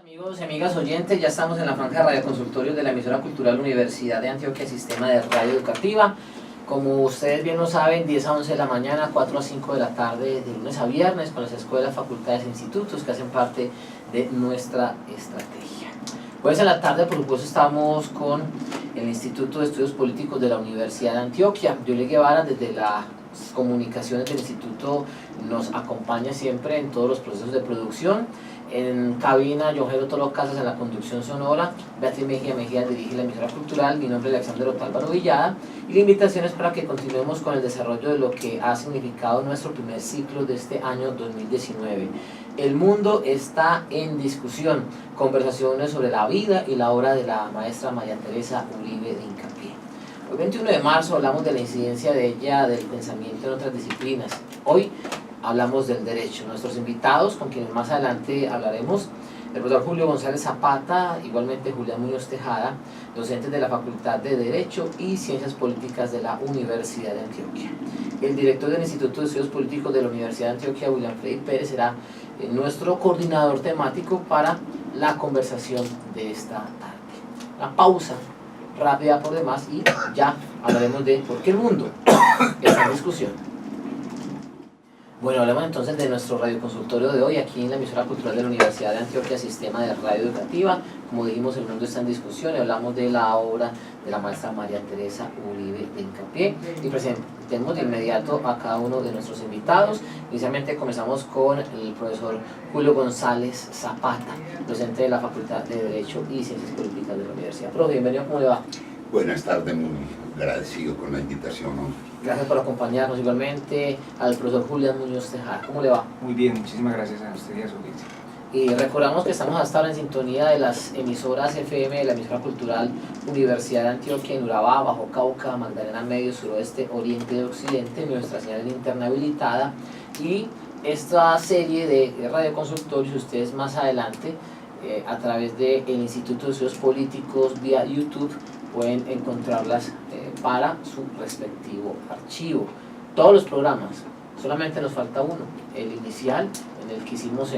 Amigos y amigas oyentes, ya estamos en la franja de radioconsultorios de la emisora cultural Universidad de Antioquia, Sistema de Radio Educativa. Como ustedes bien lo saben, 10 a 11 de la mañana, 4 a 5 de la tarde, de lunes a viernes, con las escuelas, facultades e institutos que hacen parte de nuestra estrategia. Pues en la tarde, por supuesto, estamos con el Instituto de Estudios Políticos de la Universidad de Antioquia. Yole Guevara, desde las comunicaciones del instituto, nos acompaña siempre en todos los procesos de producción. En cabina, John Tolo Casas en la conducción sonora, Beatriz Mejía dirige la emisora cultural, mi nombre es Alexander Otálvaro Villada, y la invitación es para que continuemos con el desarrollo de lo que ha significado nuestro primer ciclo de este año 2019. El mundo está en discusión, conversaciones sobre la vida y la obra de la maestra María Teresa Uribe de Hincapié. Hoy 21 de marzo hablamos de la incidencia de ella, del pensamiento en otras disciplinas. Hoy hablamos del derecho. Nuestros invitados, con quienes más adelante hablaremos, el profesor Julio González Zapata, igualmente Julián Muñoz Tejada, docentes de la Facultad de Derecho y Ciencias Políticas de la Universidad de Antioquia. El director del Instituto de Estudios Políticos de la Universidad de Antioquia, William Freddy Pérez, será nuestro coordinador temático para la conversación de esta tarde. Una pausa rápida por demás y ya hablaremos de por qué el mundo está en discusión. Bueno, hablamos entonces de nuestro radioconsultorio de hoy, aquí en la emisora cultural de la Universidad de Antioquia, Sistema de Radio Educativa. Como dijimos, el mundo está en discusión y hablamos de la obra de la maestra María Teresa Uribe de Hincapié. Y presentemos de inmediato a cada uno de nuestros invitados. Inicialmente comenzamos con el profesor Julio González Zapata, docente de la Facultad de Derecho y Ciencias Políticas de la Universidad. Profe, bienvenido, ¿cómo le va? Buenas tardes, muy agradecido con la invitación, ¿no? Gracias por acompañarnos, igualmente al profesor Julián Muñoz Tejada. ¿Cómo le va? Muy bien, muchísimas gracias a usted y a su audiencia. Y recordamos que estamos hasta ahora en sintonía de las emisoras FM de la emisora cultural Universidad de Antioquia en Urabá, Bajo Cauca, Magdalena Medio, Suroeste, Oriente y Occidente, nuestra señal en interna habilitada. Y esta serie de radioconsultorios, ustedes más adelante, a través del Instituto de Estudios Políticos vía YouTube, pueden encontrarlas para su respectivo archivo. Todos los programas, solamente nos falta uno, el inicial, en el que hicimos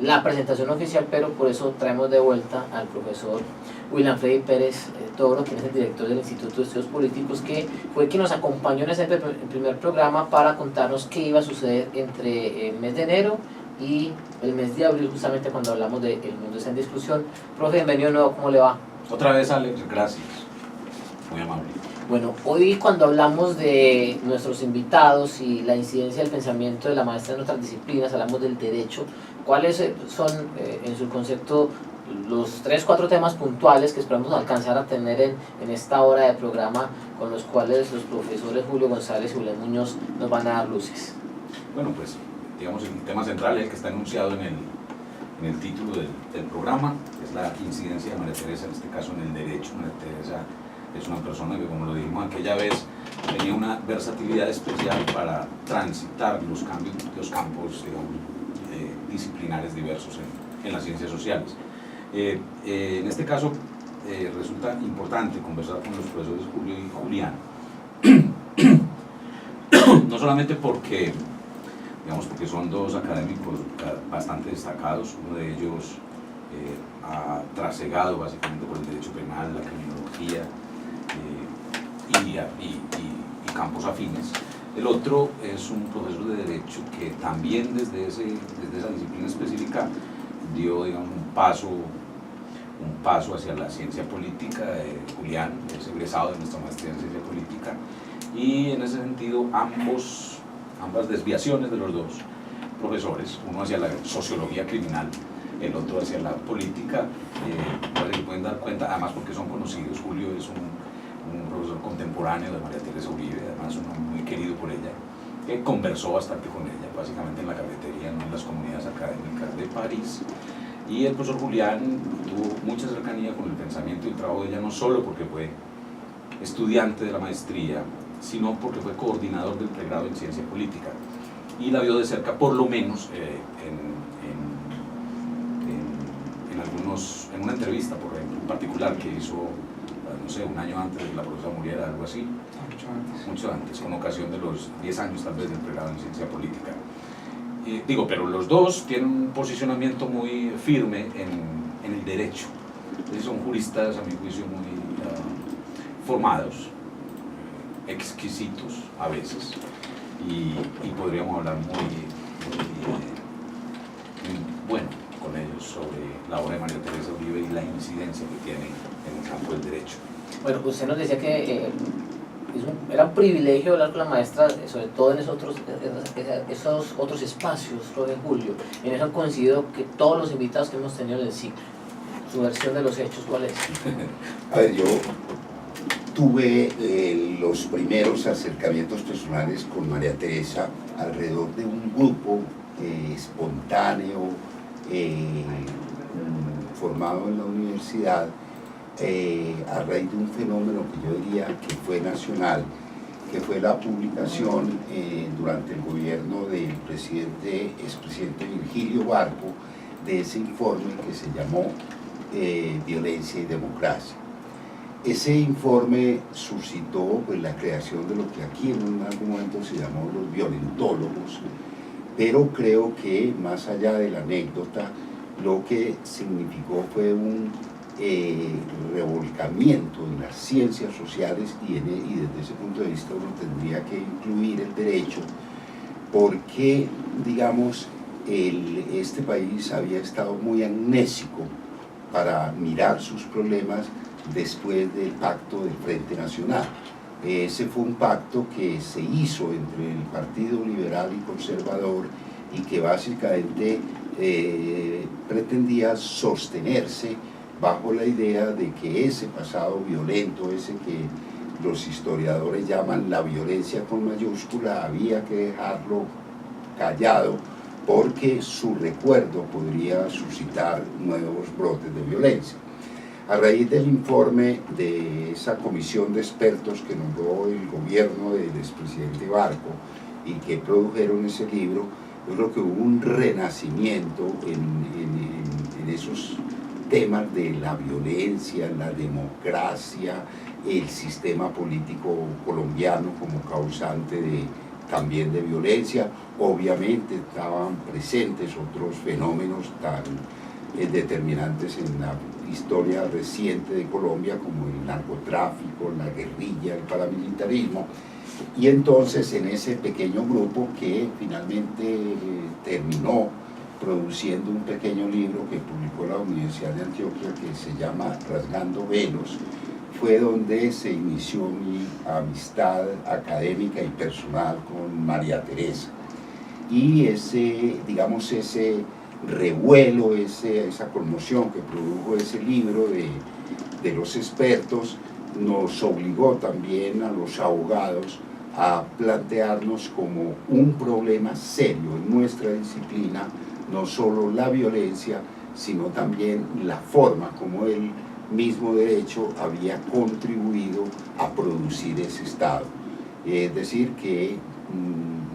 la presentación oficial, pero por eso traemos de vuelta al profesor William Freddy Pérez Toro, quien es el director del Instituto de Estudios Políticos, que fue quien nos acompañó en ese primer programa para contarnos qué iba a suceder entre el mes de enero y el mes de abril, justamente cuando hablamos de El mundo está en discusión. Profe, bienvenido de nuevo, ¿cómo le va? Otra vez, Alex, gracias. Muy amable. Bueno, hoy cuando hablamos de nuestros invitados y la incidencia del pensamiento de la maestra en otras disciplinas, hablamos del derecho. ¿Cuáles son, en su concepto, los 3-4 temas puntuales que esperamos alcanzar a tener en esta hora de programa, con los cuales los profesores Julio González y Julián Muñoz nos van a dar luces? Bueno, pues, digamos, el tema central es el que está enunciado en el título del programa, que es la incidencia de María Teresa, en este caso en el derecho. María Teresa es una persona que, como lo dijimos aquella vez, tenía una versatilidad especial para transitar los campos, digamos, disciplinares diversos en las ciencias sociales. En este caso, resulta importante conversar con los profesores Julio y Julián, no solamente porque son dos académicos bastante destacados. Uno de ellos ha trasegado básicamente por el derecho penal, la criminología y campos afines. El otro es un profesor de derecho que también desde esa disciplina específica dio, digamos, un paso hacia la ciencia política. Julián es egresado de nuestra maestría en ciencia política, y en ese sentido ambas desviaciones de los dos profesores, uno hacia la sociología criminal, el otro hacia la política, para que pueden dar cuenta, además porque son conocidos. Julio es un profesor contemporáneo de María Teresa Uribe, además uno muy querido por ella, que conversó bastante con ella, básicamente en la cafetería, no en las comunidades académicas de París. Y el profesor Julián tuvo mucha cercanía con el pensamiento y el trabajo de ella, no solo porque fue estudiante de la maestría, sino porque fue coordinador del pregrado en ciencia política, y la vio de cerca, por lo menos en una entrevista, por ejemplo, en particular, que hizo, no sé, un año antes de que la profesora muriera, algo así. Mucho antes, con ocasión de los 10 años tal vez del pregrado en ciencia política. pero los dos tienen un posicionamiento muy firme en el derecho. Entonces son juristas, a mi juicio, muy formados, exquisitos a veces, y podríamos hablar muy bueno con ellos sobre la obra de María Teresa Uribe y la incidencia que tiene en el campo del derecho. Bueno, usted nos decía que era un privilegio hablar con la maestra, sobre todo en esos otros espacios, profe Julio. En eso han coincidido que todos los invitados que hemos tenido en el ciclo. Su versión de los hechos, ¿cuál es? A ver, yo tuve los primeros acercamientos personales con María Teresa alrededor de un grupo espontáneo, formado en la universidad, a raíz de un fenómeno que yo diría que fue nacional, que fue la publicación durante el gobierno del expresidente Virgilio Barco, de ese informe que se llamó Violencia y Democracia. Ese informe suscitó pues, la creación de lo que aquí en algún momento se llamó los violentólogos, pero creo que más allá de la anécdota, lo que significó fue un revolcamiento en las ciencias sociales y desde ese punto de vista uno tendría que incluir el derecho, porque, digamos, este país había estado muy amnésico para mirar sus problemas después del pacto del Frente Nacional. Ese fue un pacto que se hizo entre el Partido Liberal y Conservador y que básicamente pretendía sostenerse bajo la idea de que ese pasado violento, ese que los historiadores llaman la violencia con mayúscula, había que dejarlo callado porque su recuerdo podría suscitar nuevos brotes de violencia. A raíz del informe de esa comisión de expertos que nombró el gobierno del expresidente Barco y que produjeron ese libro, yo creo que hubo un renacimiento en esos temas de la violencia, la democracia, el sistema político colombiano como causante también de violencia. Obviamente estaban presentes otros fenómenos tan determinantes en la historia reciente de Colombia como el narcotráfico, la guerrilla, el paramilitarismo. Y entonces en ese pequeño grupo que finalmente terminó produciendo un pequeño libro que publicó la Universidad de Antioquia que se llama Rasgando Velos, fue donde se inició mi amistad académica y personal con María Teresa. Y ese revuelo, esa conmoción que produjo ese libro de los expertos, nos obligó también a los abogados a plantearnos como un problema serio en nuestra disciplina, no solo la violencia, sino también la forma como el mismo derecho había contribuido a producir ese Estado. Es decir, que,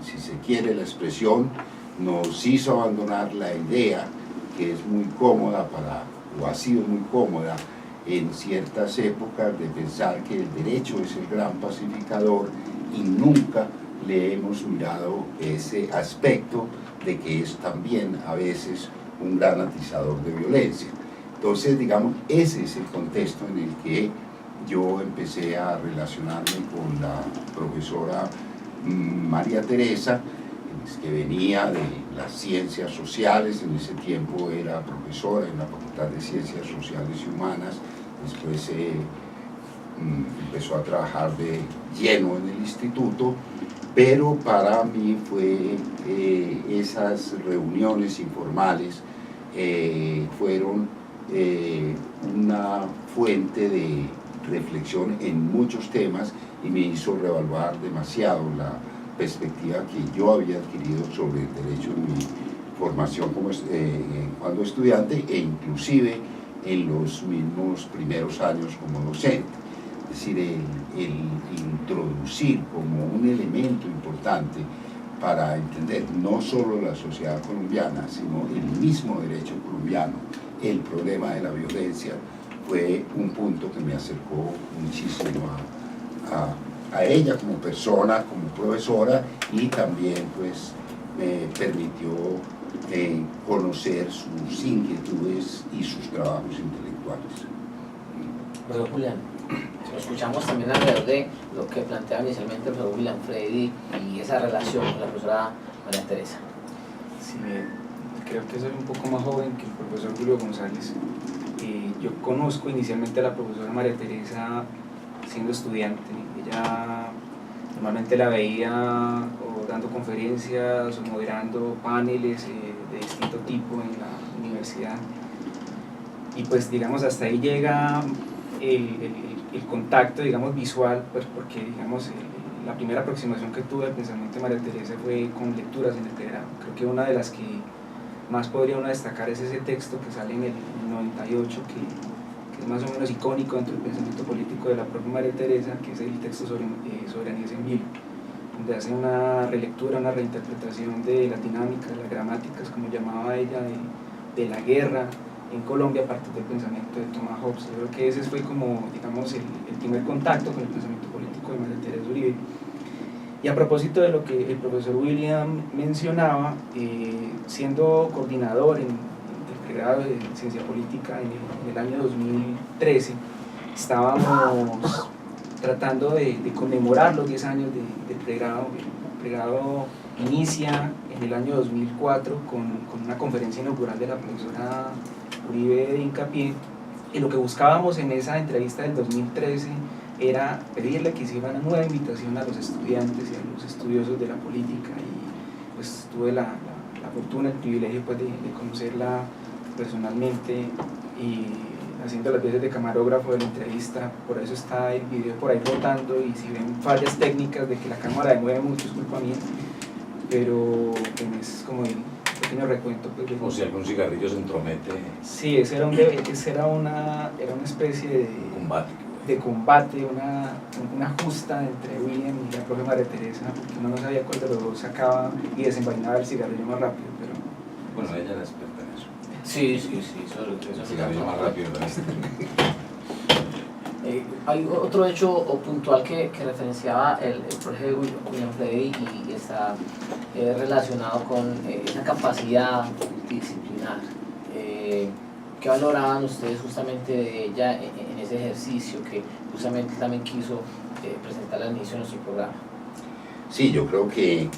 si se quiere la expresión, nos hizo abandonar la idea que es muy cómoda o ha sido muy cómoda en ciertas épocas de pensar que el derecho es el gran pacificador y nunca le hemos mirado ese aspecto de que es también a veces un gran atizador de violencia. Entonces, digamos, ese es el contexto en el que yo empecé a relacionarme con la profesora María Teresa, que venía de las ciencias sociales. En ese tiempo era profesora en la Facultad de Ciencias Sociales y Humanas, después empezó a trabajar de lleno en el instituto, pero para mí fue esas reuniones informales fueron una fuente de reflexión en muchos temas y me hizo reevaluar demasiado la perspectiva que yo había adquirido sobre el derecho en mi formación cuando estudiante e inclusive en los mismos primeros años como docente. Es decir, el introducir como un elemento importante para entender no solo la sociedad colombiana, sino el mismo derecho colombiano, el problema de la violencia, fue un punto que me acercó muchísimo a ella como persona, como profesora, y también pues me permitió conocer sus inquietudes y sus trabajos intelectuales. Profesor Julián, escuchamos también alrededor de lo que planteaba inicialmente el profesor William Freddy y esa relación con la profesora María Teresa. Sí, creo que soy un poco más joven que el profesor Julio González. Yo conozco inicialmente a la profesora María Teresa siendo estudiante. Ella normalmente la veía o dando conferencias o moderando paneles de distinto tipo en la universidad. Y pues digamos hasta ahí llega el contacto, digamos, visual, pues porque digamos la primera aproximación que tuve al pensamiento de María Teresa fue con lecturas en el pregrado. Creo que una de las que más podría uno destacar es ese texto que sale en el 98, que es más o menos icónico dentro del pensamiento político de la propia María Teresa, que es el texto sobre Soberanía en Vilo, donde hace una relectura, una reinterpretación de las dinámicas, las gramáticas, como llamaba ella, de la guerra en Colombia a partir del pensamiento de Thomas Hobbes. Yo creo que ese fue como, digamos, el primer contacto con el pensamiento político de María Teresa Uribe. Y a propósito de lo que el profesor William mencionaba, siendo coordinador en el pregrado de Ciencia Política en el año 2013, estábamos tratando de conmemorar los 10 años del pregrado. El pregrado inicia en el año 2004 con una conferencia inaugural de la profesora Uribe de Hincapié, y lo que buscábamos en esa entrevista del 2013 era pedirle que hiciera una nueva invitación a los estudiantes y a los estudiosos de la política, y pues tuve la fortuna, el privilegio pues, de conocerla personalmente y haciendo las veces de camarógrafo de la entrevista. Por eso está el video por ahí rotando, y si ven fallas técnicas de que la cámara demueve mucho es culpa mía, pero es como el pequeño recuento pues, o si algún cigarrillo se entromete. Sí, esa era una especie de combate, una justa entre William y la propia María Teresa, porque uno no sabía cuál de los dos sacaba y desenvainaba el cigarrillo más rápido, pero... Bueno, ella era experta en eso. Sí, sobre El cigarrillo más rápido de la historia. Hay otro hecho puntual que referenciaba el profesor William Freddy y está relacionado con esa capacidad multidisciplinar. ¿Qué valoraban ustedes justamente de ella en ese ejercicio que justamente también quiso presentar al inicio de nuestro programa? Sí, yo creo que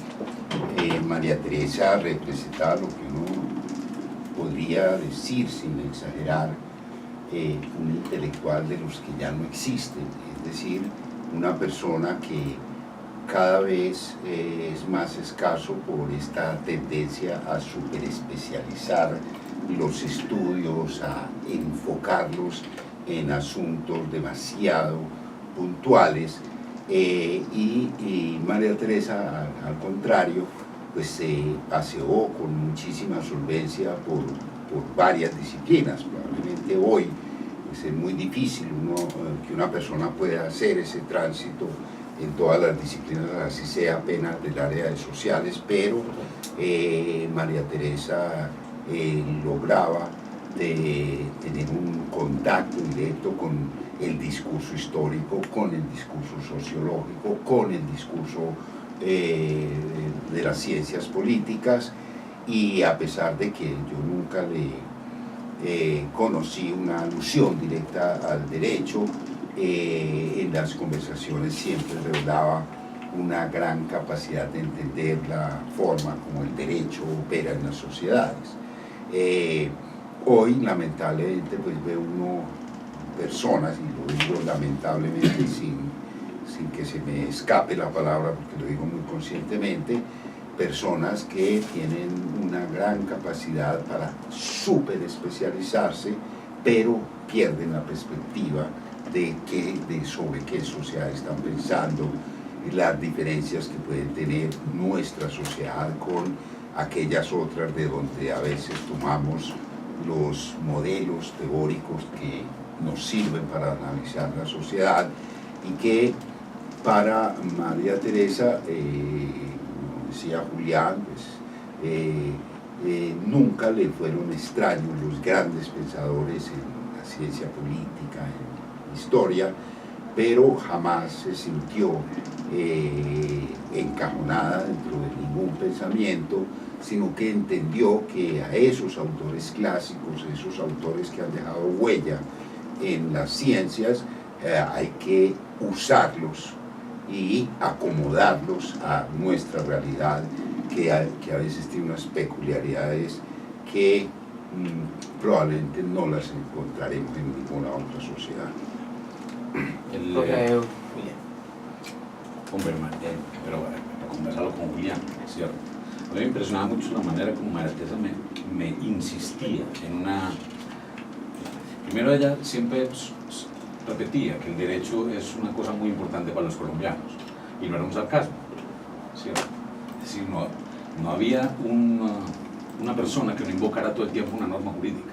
María Teresa representaba lo que uno podría decir sin exagerar, un intelectual de los que ya no existen, es decir, una persona que cada vez es más escaso por esta tendencia a superespecializar los estudios, a enfocarlos en asuntos demasiado puntuales, y María Teresa, al contrario, pues se paseó con muchísima solvencia por varias disciplinas. Probablemente hoy pues, es muy difícil que una persona pueda hacer ese tránsito en todas las disciplinas, así sea apenas del área de sociales, pero María Teresa lograba tener un contacto directo con el discurso histórico, con el discurso sociológico, con el discurso de las ciencias políticas, y a pesar de que yo nunca le conocí una alusión directa al derecho, en las conversaciones siempre revelaba una gran capacidad de entender la forma como el derecho opera en las sociedades. Hoy lamentablemente pues ve uno personas, y lo digo lamentablemente sin que se me escape la palabra porque lo digo muy conscientemente, personas que tienen una gran capacidad para súper especializarse, pero pierden la perspectiva de sobre qué sociedad están pensando, las diferencias que pueden tener nuestra sociedad con aquellas otras de donde a veces tomamos los modelos teóricos que nos sirven para analizar la sociedad, y que para María Teresa, decía Julián, pues, nunca le fueron extraños los grandes pensadores en la ciencia política, en historia, pero jamás se sintió encajonada dentro de ningún pensamiento, sino que entendió que a esos autores clásicos, esos autores que han dejado huella en las ciencias, hay que usarlos y acomodarlos a nuestra realidad, que a veces tiene unas peculiaridades que probablemente no las encontraremos en ninguna otra sociedad. Pero para conversarlo con Julián, ¿cierto? A mí me impresionaba mucho la manera como María Teresa me insistía en una... Primero, ella siempre repetía que el derecho es una cosa muy importante para los colombianos, y no era un sarcasmo, ¿cierto? Es decir, no había una persona que no invocara todo el tiempo una norma jurídica,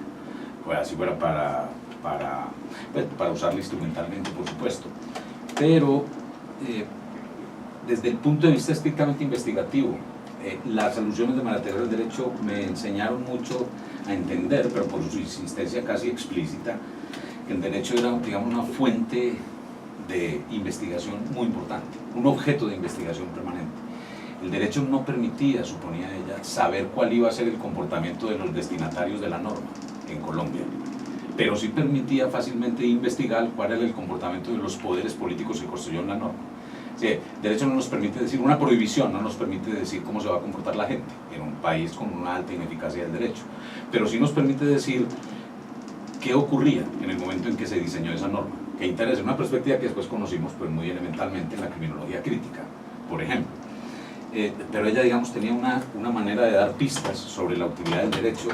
pues así fuera para usarla instrumentalmente, por supuesto, pero desde el punto de vista estrictamente investigativo, las alusiones de María Teresa del derecho me enseñaron mucho a entender, pero por su insistencia casi explícita, que el derecho era, digamos, una fuente de investigación muy importante, un objeto de investigación permanente. El derecho no permitía, suponía ella, saber cuál iba a ser el comportamiento de los destinatarios de la norma en Colombia, pero sí permitía fácilmente investigar cuál era el comportamiento de los poderes políticos que construyeron la norma. Sí, el derecho no nos permite decir, una prohibición no nos permite decir cómo se va a comportar la gente en un país con una alta ineficacia del derecho, pero sí nos permite decir qué ocurría en el momento en que se diseñó esa norma, que interesa, una perspectiva que después conocimos pues muy elementalmente en la criminología crítica, por ejemplo. Pero ella, digamos, tenía una manera de dar pistas sobre la utilidad del derecho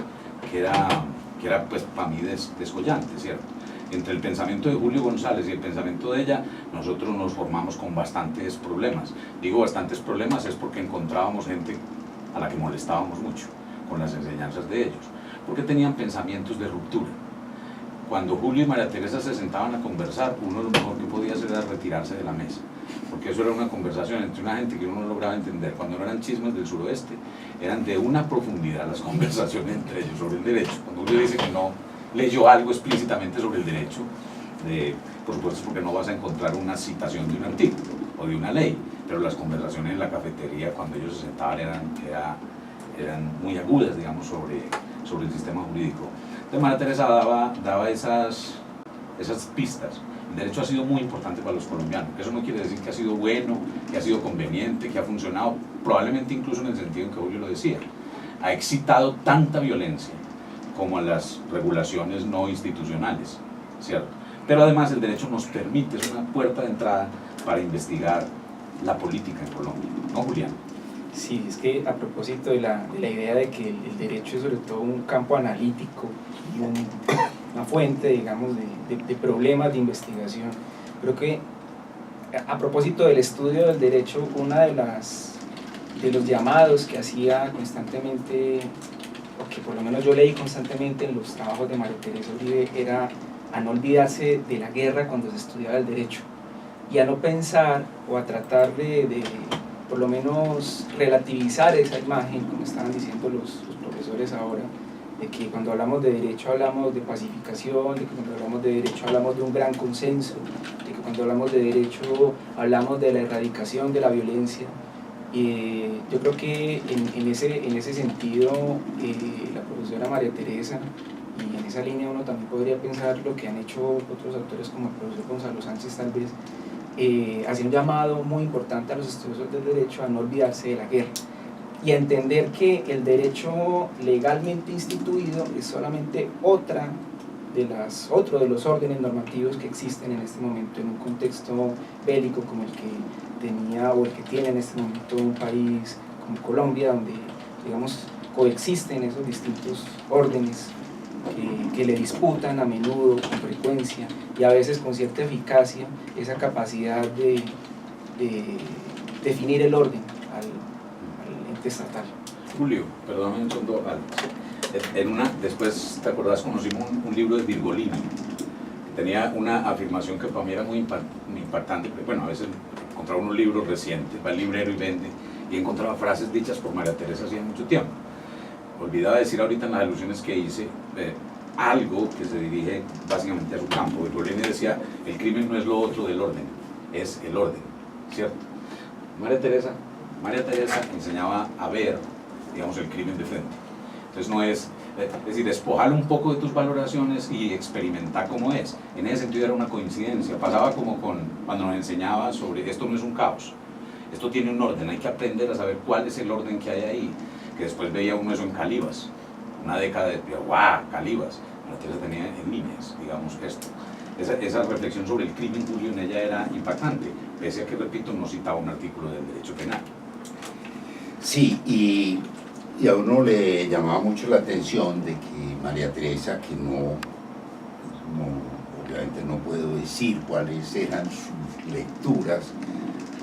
que era pues para mí descollante, ¿cierto? Entre el pensamiento de Julio González y el pensamiento de ella, nosotros nos formamos con bastantes problemas. Digo bastantes problemas es porque encontrábamos gente a la que molestábamos mucho con las enseñanzas de ellos, porque tenían pensamientos de ruptura. Cuando Julio y María Teresa se sentaban a conversar, uno lo mejor que podía hacer era retirarse de la mesa, porque eso era una conversación entre una gente que uno no lograba entender. Cuando no eran chismes del suroeste, eran de una profundidad las conversaciones entre ellos sobre el derecho. Cuando Julio dice que no leyó algo explícitamente sobre el derecho, por supuesto porque no vas a encontrar una citación de un artículo o de una ley, pero las conversaciones en la cafetería cuando ellos se sentaban eran muy agudas, digamos, sobre el sistema jurídico. Entonces María Teresa daba esas pistas. El derecho ha sido muy importante para los colombianos. Eso no quiere decir que ha sido bueno, que ha sido conveniente, que ha funcionado, probablemente incluso en el sentido en que Julio lo decía. Ha excitado tanta violencia como a las regulaciones no institucionales, ¿cierto? Pero además el derecho nos permite, es una puerta de entrada para investigar la política en Colombia, ¿no, Julián? Sí, es que a propósito de la idea de que el derecho es sobre todo un campo analítico y una fuente, digamos, de problemas de investigación, creo que a propósito del estudio del derecho, una de los llamados que hacía constantemente, o que por lo menos yo leí constantemente en los trabajos de María Teresa Uribe, era a no olvidarse de la guerra cuando se estudiaba el derecho, y a no pensar o a tratar de por lo menos relativizar esa imagen, como estaban diciendo los profesores ahora, de que cuando hablamos de derecho hablamos de pacificación, de que cuando hablamos de derecho hablamos de un gran consenso, de que cuando hablamos de derecho hablamos de la erradicación de la violencia. Yo creo que en ese sentido la profesora María Teresa, y en esa línea uno también podría pensar lo que han hecho otros autores como el profesor Gonzalo Sánchez tal vez, hacía un llamado muy importante a los estudiosos del derecho a no olvidarse de la guerra y a entender que el derecho legalmente instituido es solamente otro de los órdenes normativos que existen en este momento en un contexto bélico como el que tenía o el que tiene en este momento un país como Colombia, donde, digamos, coexisten esos distintos órdenes que le disputan a menudo, con frecuencia y a veces con cierta eficacia esa capacidad de definir el orden al ente estatal. Julio, perdóname un segundo, después, ¿te acordás? Conocimos un libro de Virgolini, que tenía una afirmación que para mí era muy impactante, porque, bueno, a veces encontraba unos libros recientes, va al librero y vende, y encontraba frases dichas por María Teresa hacía mucho tiempo. Olvidaba decir ahorita en las alusiones que hice, algo que se dirige básicamente a su campo. Bertolini decía, el crimen no es lo otro del orden, es el orden, ¿cierto? María Teresa enseñaba a ver, digamos, el crimen de frente. Entonces no es decir, despojarlo un poco de tus valoraciones y experimentar cómo es. En ese sentido era una coincidencia. Pasaba como cuando nos enseñaba sobre esto no es un caos, esto tiene un orden, hay que aprender a saber cuál es el orden que hay ahí. Que después veía uno eso en Calibas, una década de ¡guau! Calibas. María Teresa tenía en líneas, digamos, esto. Esa reflexión sobre el crimen judío en ella era impactante, pese a que, repito, no citaba un artículo del derecho penal. Sí, y a uno le llamaba mucho la atención de que María Teresa, que obviamente no puedo decir cuáles eran sus lecturas,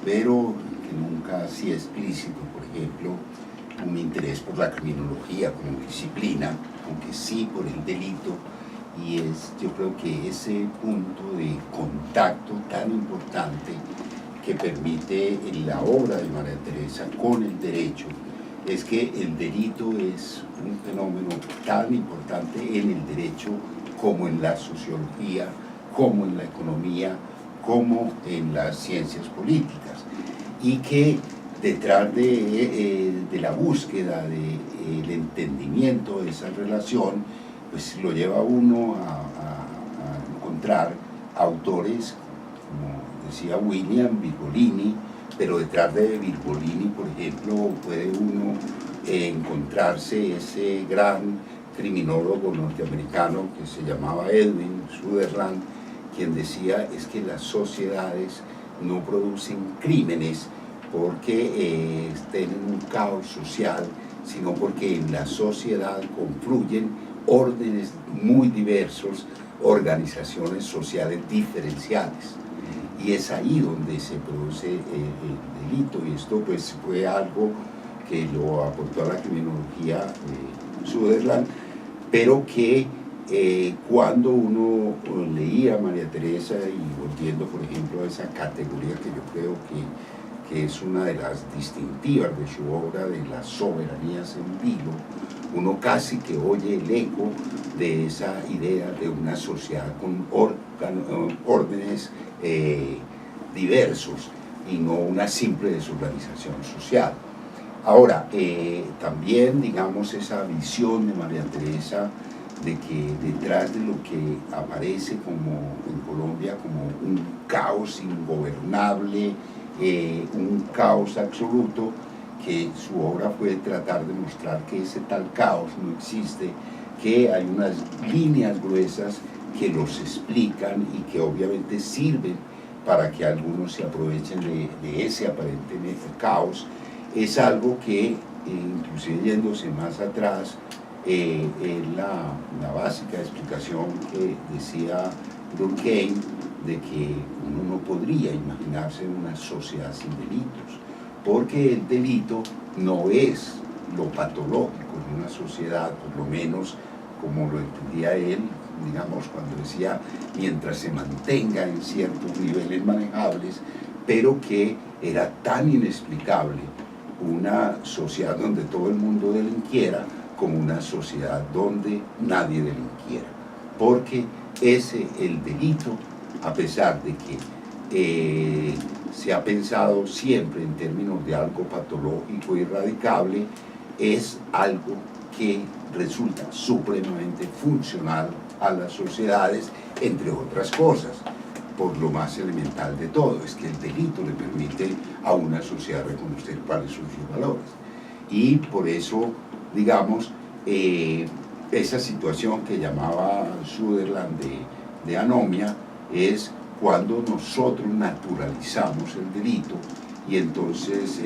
pero que nunca hacía explícito, por ejemplo, un interés por la criminología como disciplina, aunque sí por el delito, y yo creo que ese punto de contacto tan importante que permite la obra de María Teresa con el derecho, es que el delito es un fenómeno tan importante en el derecho como en la sociología, como en la economía, como en las ciencias políticas, y que detrás de la búsqueda del entendimiento de esa relación, pues lo lleva uno a encontrar autores, como decía William Virgolini, pero detrás de Virgolini, por ejemplo, puede uno encontrarse ese gran criminólogo norteamericano que se llamaba Edwin Sutherland, quien decía es que las sociedades no producen crímenes porque estén en un caos social, sino porque en la sociedad confluyen órdenes muy diversos, organizaciones sociales diferenciales. Y es ahí donde se produce el delito, y esto pues fue algo que lo aportó a la criminología Sutherland, pero que cuando uno leía a María Teresa y volviendo por ejemplo a esa categoría que yo creo que es una de las distintivas de su obra, de las soberanías en vilo, uno casi que oye el eco de esa idea de una sociedad con órdenes diversos y no una simple desorganización social. Ahora, también, digamos, esa visión de María Teresa de que detrás de lo que aparece como en Colombia como un caos ingobernable, un caos absoluto, que su obra fue tratar de mostrar que ese tal caos no existe, que hay unas líneas gruesas que los explican y que obviamente sirven para que algunos se aprovechen de ese aparentemente caos. Es algo que, inclusive yéndose más atrás, la básica explicación que decía Durkheim de que uno no podría imaginarse una sociedad sin delitos, porque el delito no es lo patológico en una sociedad, por lo menos como lo entendía él, digamos, cuando decía mientras se mantenga en ciertos niveles manejables, pero que era tan inexplicable una sociedad donde todo el mundo delinquiera como una sociedad donde nadie delinquiera, porque el delito, a pesar de que se ha pensado siempre en términos de algo patológico y irradicable, es algo que resulta supremamente funcional a las sociedades, entre otras cosas, por lo más elemental de todo, es que el delito le permite a una sociedad reconocer cuáles son sus valores. Y por eso, digamos, esa situación que llamaba Sutherland de anomia es cuando nosotros naturalizamos el delito y entonces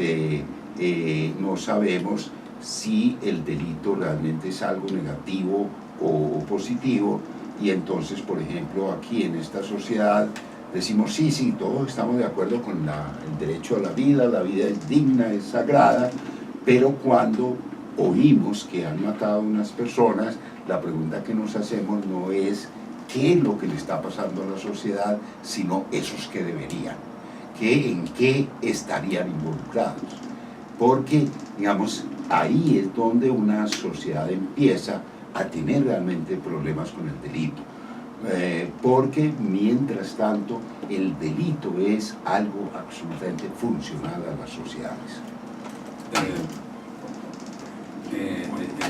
no sabemos si el delito realmente es algo negativo o positivo, y entonces, por ejemplo, aquí en esta sociedad decimos sí, todos estamos de acuerdo con el derecho a la vida es digna, es sagrada, pero cuando oímos que han matado a unas personas, la pregunta que nos hacemos no es qué es lo que le está pasando a la sociedad, sino esos que deberían, en qué estarían involucrados. Porque, digamos, ahí es donde una sociedad empieza a tener realmente problemas con el delito. Porque mientras tanto el delito es algo absolutamente funcional a las sociedades.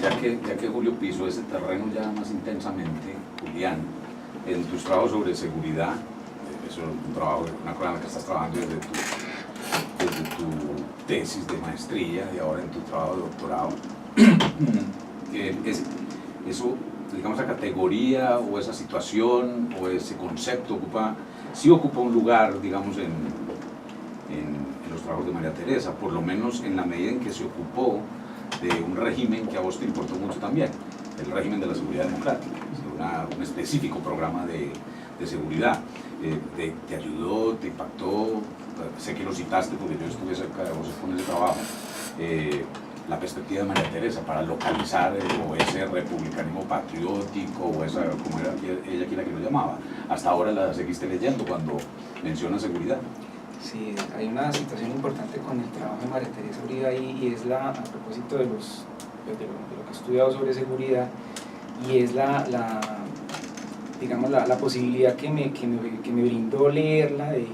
Ya que Julio pisó ese terreno ya más intensamente, Julián, en tus trabajos sobre seguridad, eso es un trabajo, una cosa en la que estás trabajando desde tu tesis de maestría y ahora en tu trabajo de doctorado, eso, digamos, la categoría o esa situación o ese concepto sí ocupa un lugar, digamos, en los trabajos de María Teresa, por lo menos en la medida en que se ocupó de un régimen que a vos te importó mucho también, el régimen de la seguridad democrática, un específico programa de seguridad. ¿Te ayudó, te impactó? Sé que lo citaste porque yo estuve cerca de vos con ese trabajo. La perspectiva de María Teresa para localizar o ese republicanismo patriótico o esa, como era ella quien lo llamaba. Hasta ahora la seguiste leyendo cuando menciona seguridad. Sí, hay una situación importante con el trabajo de María Teresa Uribe ahí, y es a propósito de lo que he estudiado sobre seguridad, y es digamos, la posibilidad que me brindó leerla de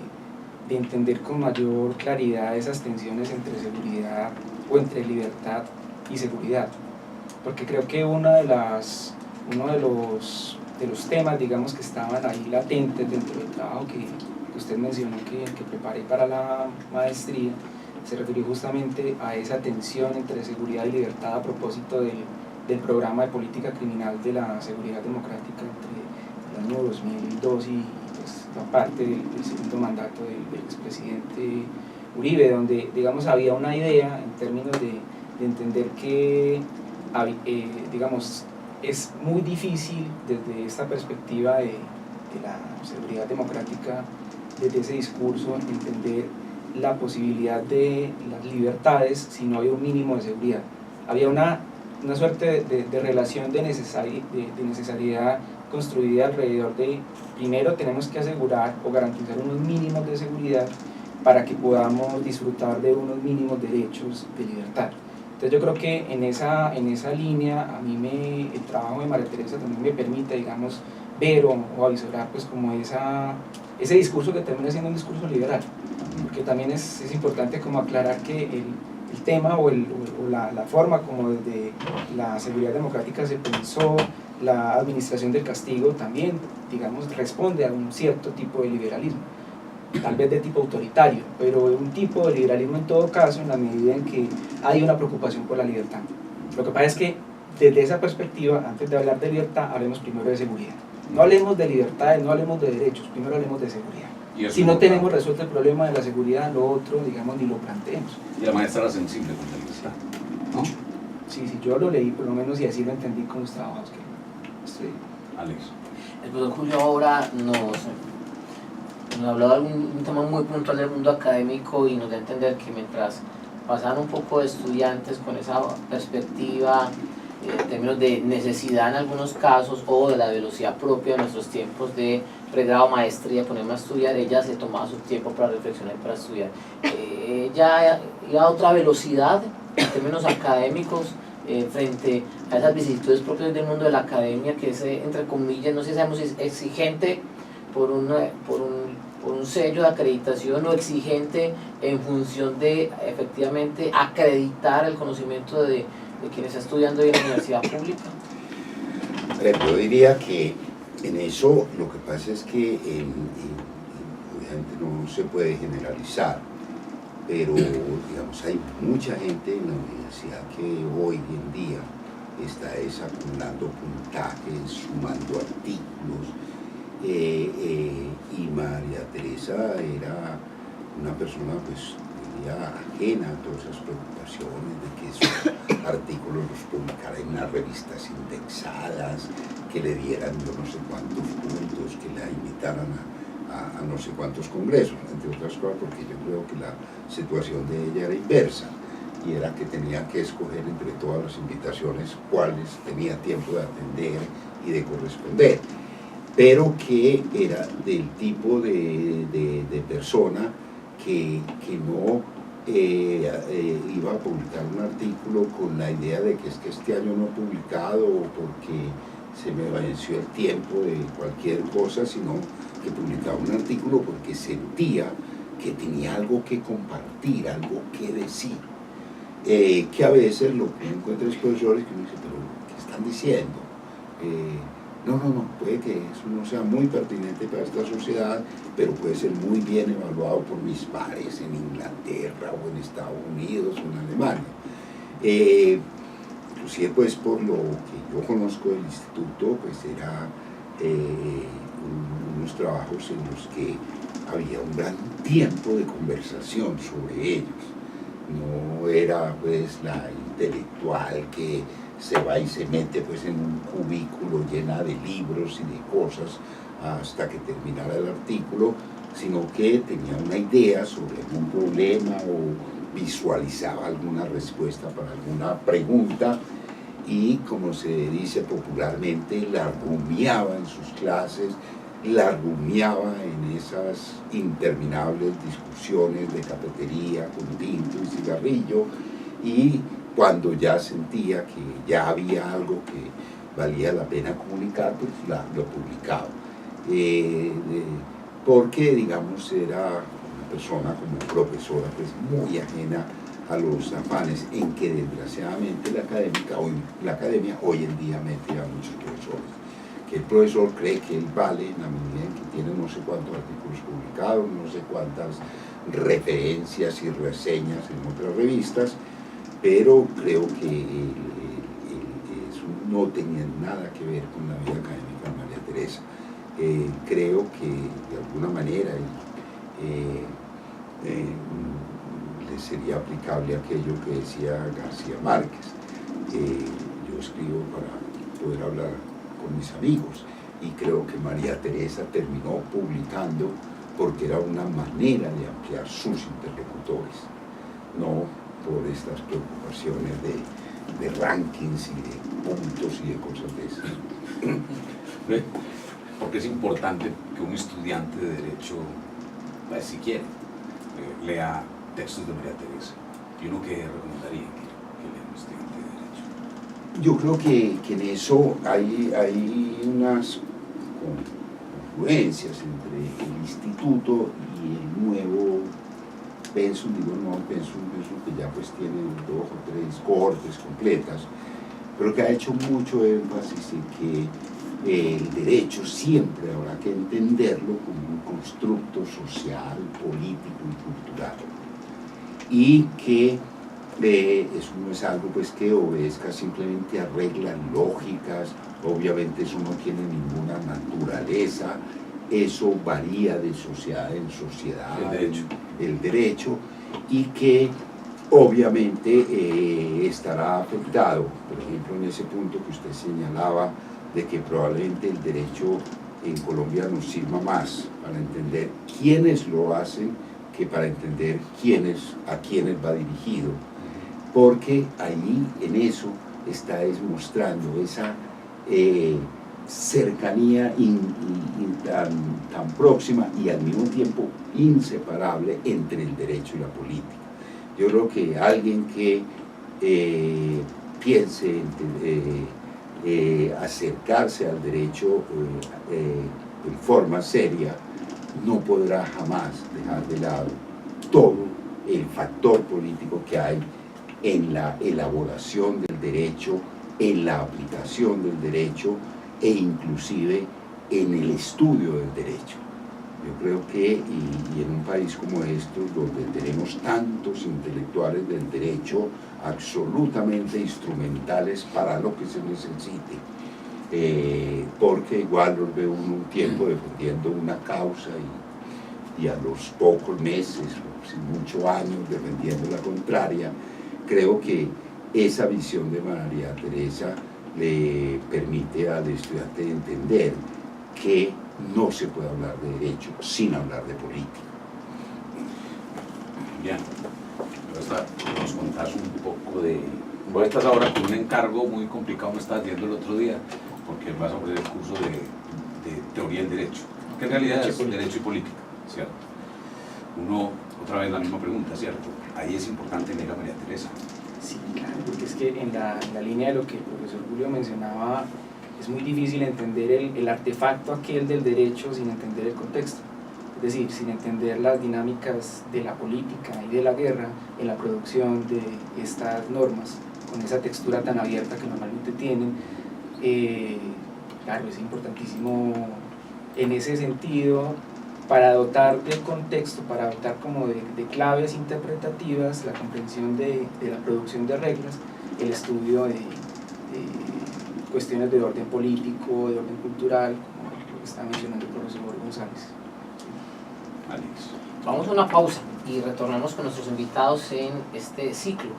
entender con mayor claridad esas tensiones entre seguridad o entre libertad y seguridad, porque creo que uno de los temas, digamos, que estaban ahí latentes dentro del trabajo que usted mencionó que preparé para la maestría, se refirió justamente a esa tensión entre seguridad y libertad a propósito del programa de política criminal de la seguridad democrática entre el año 2002 y pues, la parte del segundo mandato del expresidente Uribe, donde, digamos, había una idea en términos de entender que, digamos, es muy difícil desde esta perspectiva de la seguridad democrática, desde ese discurso, entender la posibilidad de las libertades si no había un mínimo de seguridad. Había una suerte de relación de necesariedad construida alrededor de, primero tenemos que asegurar o garantizar unos mínimos de seguridad para que podamos disfrutar de unos mínimos derechos de libertad. Entonces yo creo que en esa línea a mí el trabajo de María Teresa también me permite, digamos, ver o avisorar pues como ese discurso que termina siendo un discurso liberal, porque también es importante como aclarar que el tema o la forma como desde la seguridad democrática se pensó la administración del castigo también, digamos, responde a un cierto tipo de liberalismo, tal vez de tipo autoritario, pero un tipo de liberalismo en todo caso en la medida en que hay una preocupación por la libertad. Lo que pasa es que desde esa perspectiva, antes de hablar de libertad, hablemos primero de seguridad. No hablemos de libertades, no hablemos de derechos, primero hablemos de seguridad. Si no tenemos resuelto el problema de la seguridad, lo otro, digamos, ni lo planteemos. Y la maestra era sensible con la libertad, ¿no? Sí, yo lo leí por lo menos y así lo entendí con los trabajos que estoy. Alex. El profesor Julio ahora nos habló de un tema muy puntual del mundo académico y nos da a entender que mientras pasaban un poco de estudiantes con esa perspectiva en términos de necesidad en algunos casos o de la velocidad propia de nuestros tiempos de pregrado, maestría, ponerme a estudiar, ella se tomaba su tiempo para reflexionar y para estudiar. Ella iba a otra velocidad en términos académicos frente a esas vicisitudes propias del mundo de la academia, que es, entre comillas, no sé si sabemos, exigente por un sello de acreditación o exigente en función de efectivamente acreditar el conocimiento de quien está estudiando en la universidad pública. Yo diría que en eso lo que pasa es que obviamente no se puede generalizar, pero digamos hay mucha gente en la universidad que hoy en día está acumulando puntajes, sumando artículos, y María Teresa era una persona pues ajena a todas esas preocupaciones de que esos artículos los publicara en unas revistas indexadas, que le dieran yo no sé cuántos puntos, que la invitaran a no sé cuántos congresos, entre otras cosas porque yo creo que la situación de ella era inversa y era que tenía que escoger entre todas las invitaciones cuáles tenía tiempo de atender y de corresponder, pero que era del tipo de persona que no iba a publicar un artículo con la idea de que es que este año no he publicado porque se me venció el tiempo de cualquier cosa, sino que publicaba un artículo porque sentía que tenía algo que compartir, algo que decir. Que a veces lo que encuentro es profesores que me dicen, pero ¿qué están diciendo? No, puede que eso no sea muy pertinente para esta sociedad, pero puede ser muy bien evaluado por mis pares en Inglaterra o en Estados Unidos o en Alemania. Inclusive pues por lo que yo conozco del instituto, pues era unos trabajos en los que había un gran tiempo de conversación sobre ellos. No era pues la intelectual que se va y se mete pues en un cubículo llena de libros y de cosas hasta que terminara el artículo, sino que tenía una idea sobre algún problema o visualizaba alguna respuesta para alguna pregunta y, como se dice popularmente, la rumiaba en sus clases, la rumiaba en esas interminables discusiones de cafetería con tinto y cigarrillo, y cuando ya sentía que ya había algo que valía la pena comunicar, pues lo publicaba. Porque, digamos, era una persona como profesora pues muy ajena a los afanes en que desgraciadamente la academia hoy en día mete a muchos profesores. Que el profesor cree que él vale en la medida en que tiene no sé cuántos artículos publicados, no sé cuántas referencias y reseñas en otras revistas, pero creo que eso no tenía nada que ver con la vida académica de María Teresa. Creo que de alguna manera le sería aplicable aquello que decía García Márquez. Yo escribo para poder hablar con mis amigos, y creo que María Teresa terminó publicando porque era una manera de ampliar sus interlocutores, no por estas preocupaciones de rankings y de puntos y de cosas de esas. Porque es importante que un estudiante de Derecho, pues, si quiere, lea textos de María Teresa. ¿Y uno qué recomendaría que lea un estudiante de Derecho? Yo creo que en eso hay unas confluencias entre el instituto y el nuevo pensum, que ya pues tiene 2 o 3 cohortes completas, pero que ha hecho mucho énfasis en que el derecho siempre habrá que entenderlo como un constructo social, político y cultural, y que eso no es algo pues que obedezca simplemente a reglas lógicas. Obviamente eso no tiene ninguna naturaleza, eso varía de sociedad en sociedad, el derecho, y que obviamente estará afectado, por ejemplo, en ese punto que usted señalaba, de que probablemente el derecho en Colombia nos sirva más para entender quiénes lo hacen que para entender a quiénes va dirigido, porque ahí en eso está demostrando esa cercanía tan próxima y al mismo tiempo inseparable entre el derecho y la política. Yo creo que alguien que piense acercarse al derecho en forma seria no podrá jamás dejar de lado todo el factor político que hay en la elaboración del derecho, en la aplicación del derecho e inclusive en el estudio del derecho. Yo creo que, y en un país como estos, donde tenemos tantos intelectuales del derecho absolutamente instrumentales para lo que se necesite, porque igual los veo un tiempo defendiendo una causa y a los pocos meses, o sin muchos años, defendiendo la contraria. Creo que esa visión de María Teresa le permite al estudiante entender que no se puede hablar de derecho sin hablar de política. Bien, nos contás un poco de... Vos estás ahora con un encargo muy complicado, me estabas viendo el otro día, porque vas a ofrecer el curso de teoría del derecho, que en realidad es derecho y política, ¿cierto? Uno otra vez la misma pregunta, ¿cierto? Ahí es importante leer a María Teresa. Sí, claro, porque es que en la línea de lo que el profesor Julio mencionaba, es muy difícil entender el artefacto aquel del derecho sin entender el contexto. Es decir, sin entender las dinámicas de la política y de la guerra en la producción de estas normas, con esa textura tan abierta que normalmente tienen. Claro, es importantísimo en ese sentido, para dotar del contexto, para dotar como de claves interpretativas, la comprensión de la producción de reglas, el estudio de cuestiones de orden político, de orden cultural, como lo que está mencionando el profesor González. Alex. Vamos a una pausa y retornamos con nuestros invitados en este ciclo.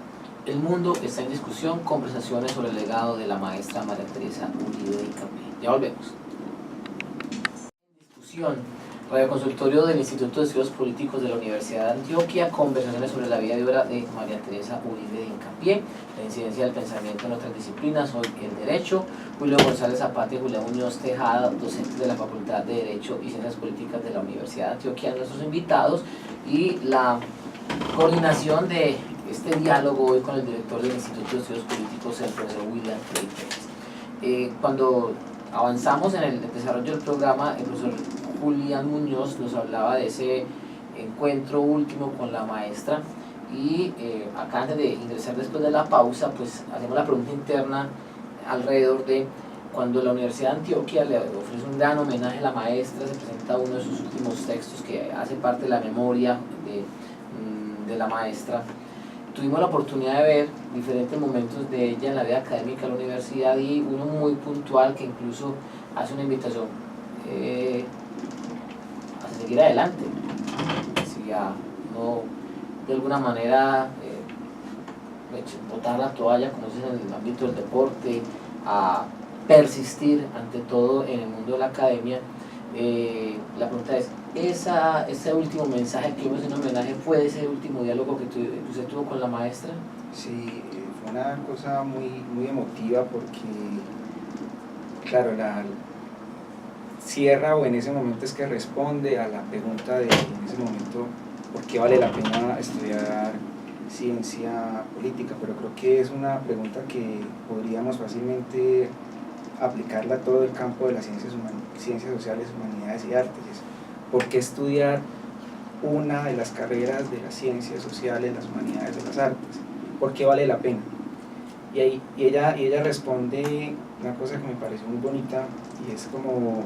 El mundo está en discusión, conversaciones sobre el legado de la maestra María Teresa Uribe de Incapié. Ya volvemos. Discusión. Radioconsultorio del Instituto de Estudios Políticos de la Universidad de Antioquia, conversaciones sobre la vida y obra de María Teresa Uribe de Incapié, la incidencia del pensamiento en otras disciplinas, hoy el derecho. Julio González Zapata y Julián Muñoz Tejada, docentes de la Facultad de Derecho y Ciencias Políticas de la Universidad de Antioquia, nuestros invitados, y la coordinación de este diálogo hoy con el director del Instituto de Estudios Políticos, el profesor William Frey Pérez. Cuando avanzamos en el desarrollo del programa, el profesor Julián Muñoz nos hablaba de ese encuentro último con la maestra, y acá, antes de ingresar después de la pausa, pues hacemos la pregunta interna alrededor de cuando la Universidad de Antioquia le ofrece un gran homenaje a la maestra. Se presenta uno de sus últimos textos que hace parte de la memoria de la maestra. Tuvimos la oportunidad de ver diferentes momentos de ella en la vida académica de la universidad, y uno muy puntual que incluso hace una invitación a seguir adelante, a no de alguna manera botar la toalla, como se dice en el ámbito del deporte, a persistir ante todo en el mundo de la academia. La pregunta es, ese último mensaje que vimos en homenaje, ¿fue ese último diálogo que usted tuvo con la maestra? Sí, fue una cosa muy emotiva, porque claro, cierra, o en ese momento es que responde a la pregunta de, en ese momento, ¿por qué vale la pena estudiar ciencia política? Pero creo que es una pregunta que podríamos fácilmente aplicarla a todo el campo de las ciencias sociales, humanidades y artes. ¿Por qué estudiar una de las carreras de las ciencias sociales, las humanidades, de las artes? ¿Por qué vale la pena? Y ella responde una cosa que me pareció muy bonita, y es como: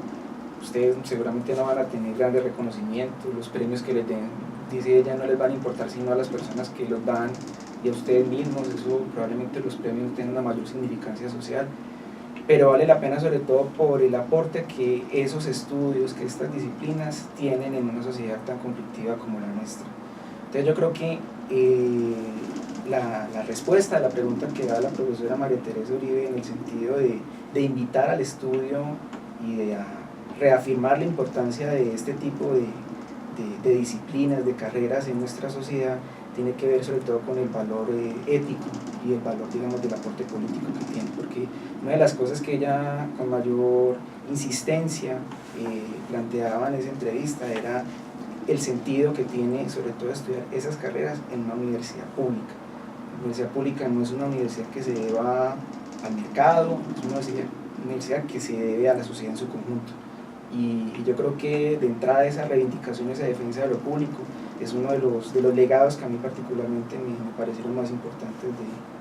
ustedes seguramente no van a tener grandes reconocimientos, los premios que les den, dice ella, no les van a importar sino a las personas que los dan y a ustedes mismos. Eso, probablemente los premios tengan una mayor significancia social, pero vale la pena sobre todo por el aporte que esos estudios, que estas disciplinas tienen en una sociedad tan conflictiva como la nuestra. Entonces yo creo que la respuesta a la pregunta que da la profesora María Teresa Uribe, en el sentido de invitar al estudio y de reafirmar la importancia de este tipo de disciplinas, de carreras en nuestra sociedad, tiene que ver sobre todo con el valor ético y el valor, digamos, del aporte político que tiene, porque una de las cosas que ella con mayor insistencia planteaba en esa entrevista era el sentido que tiene sobre todo estudiar esas carreras en una universidad pública. La universidad pública no es una universidad que se deba al mercado, es una universidad que se debe a la sociedad en su conjunto. Y yo creo que de entrada esa reivindicación, esa defensa de lo público, es uno de los legados que a mí particularmente me parecieron más importantes